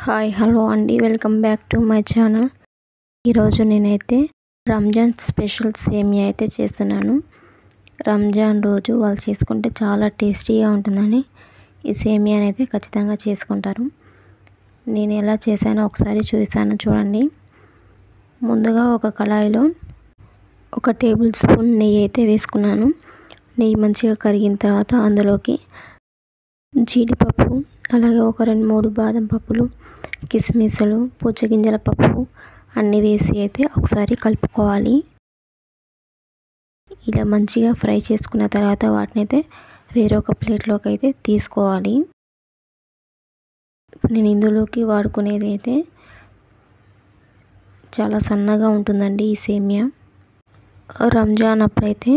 Hi hello అండి, welcome back to my channel. ఈరోజు నేనైతే రంజాన్ స్పెషల్ సేమియా అయితే చేస్తున్నాను. రంజాన్ రోజు వాళ్ళు చేసుకుంటే చాలా టేస్టీగా ఉంటుందని ఈ సేమియాని అయితే ఖచ్చితంగా చేసుకుంటారు. నేను ఎలా చేశానో ఒకసారి చూపిస్తాను చూడండి. ముందుగా ఒక కళాయిలో 1 టేబుల్ స్పూన్ నెయ్యి అయితే వేసుకున్నాను. నెయ్యి మంచిగా కరిగిన తర్వాత అందులోకి జీడిపప్పు, అలాగే ఒక 2-3 బాదం పప్పులు, కిస్మిస్లు, పుచ్చగింజల పప్పు అన్నీ వేసి అయితే ఒకసారి కలుపుకోవాలి. ఇలా మంచిగా ఫ్రై చేసుకున్న తర్వాత వాటిని అయితే వేరొక ప్లేట్లోకి అయితే తీసుకోవాలి. నేను ఇందులోకి వాడుకునేది అయితే చాలా సన్నగా ఉంటుందండి ఈ సేమియా. రంజాన్ అప్పుడైతే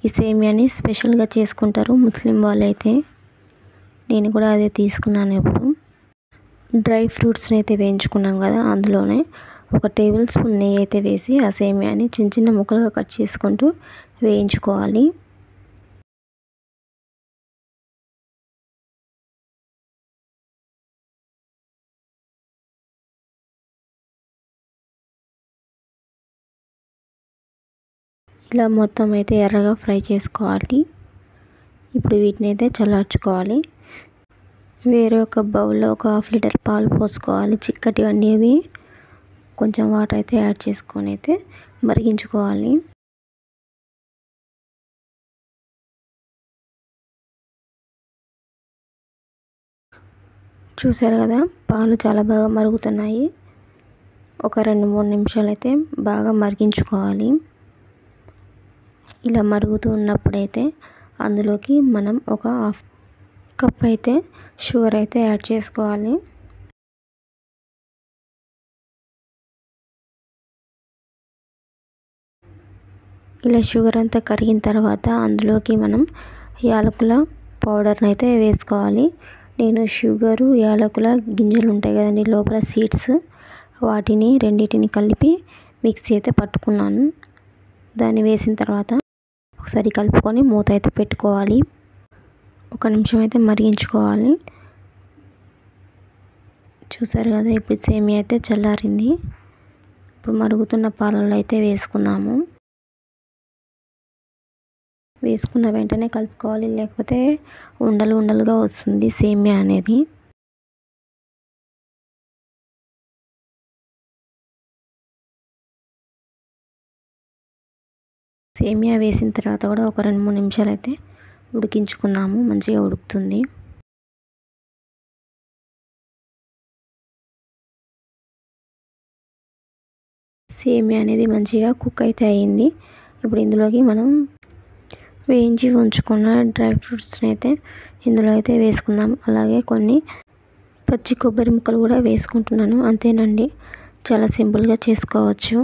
ఈ సేమియాని స్పెషల్గా చేసుకుంటారు ముస్లిం వాళ్ళైతే. నేను కూడా అదే తీసుకున్నాను. ఇప్పుడు డ్రై ఫ్రూట్స్ని అయితే వేయించుకున్నాం కదా, అందులోనే 1 టేబుల్ స్పూన్ నెయ్యి అయితే వేసి ఆ సేమియాని చిన్న చిన్న ముక్కలుగా కట్ చేసుకుంటూ వేయించుకోవాలి. ఇలా మొత్తం అయితే ఎర్రగా ఫ్రై చేసుకోవాలి. ఇప్పుడు వీటిని అయితే చల్లార్చుకోవాలి. వేరే ఒక బౌల్లో ఒక 1/2 లీటర్ పాలు పోసుకోవాలి. చిక్కటివన్నీ అవి కొంచెం వాటర్ అయితే యాడ్ చేసుకొని అయితే మరిగించుకోవాలి. చూసారు కదా, పాలు చాలా బాగా మరుగుతున్నాయి. ఒక 2-3 నిమిషాలు అయితే బాగా మరిగించుకోవాలి. ఇలా మరుగుతూ ఉన్నప్పుడైతే అందులోకి మనం ఒక 1/2 కప్ అయితే షుగర్ అయితే యాడ్ చేసుకోవాలి. ఇలా షుగర్ అంతా కరిగిన తర్వాత అందులోకి మనం యాలకుల పౌడర్ని అయితే వేసుకోవాలి. నేను షుగరు, యాలకుల గింజలు ఉంటాయి కదండి లోపల సీడ్స్, వాటిని రెండింటిని కలిపి మిక్సీ అయితే పట్టుకున్నాను. దాన్ని వేసిన తర్వాత ఒకసారి కలుపుకొని మూత అయితే పెట్టుకోవాలి. 1 నిమిషం అయితే మరిగించుకోవాలి. చూసారు కదా, ఇప్పుడు సేమియా అయితే చల్లారింది. ఇప్పుడు మరుగుతున్న పాలల్లో అయితే వేసుకుందాము. వేసుకున్న వెంటనే కలుపుకోవాలి, లేకపోతే ఉండలు ఉండలుగా వస్తుంది సేమియా అనేది. సేమియా వేసిన తర్వాత కూడా ఒక 2-3 నిమిషాలు అయితే ఉడికించుకుందాము. మంచిగా ఉడుకుతుంది. సేమియా అనేది మంచిగా కుక్ అయితే అయింది. ఇప్పుడు ఇందులోకి మనం వేయించి ఉంచుకున్న డ్రై ఫ్రూట్స్ని అయితే ఇందులో అయితే వేసుకుందాం. అలాగే కొన్ని పచ్చి కొబ్బరి ముక్కలు కూడా వేసుకుంటున్నాను. అంతేనండి, చాలా సింపుల్గా చేసుకోవచ్చు.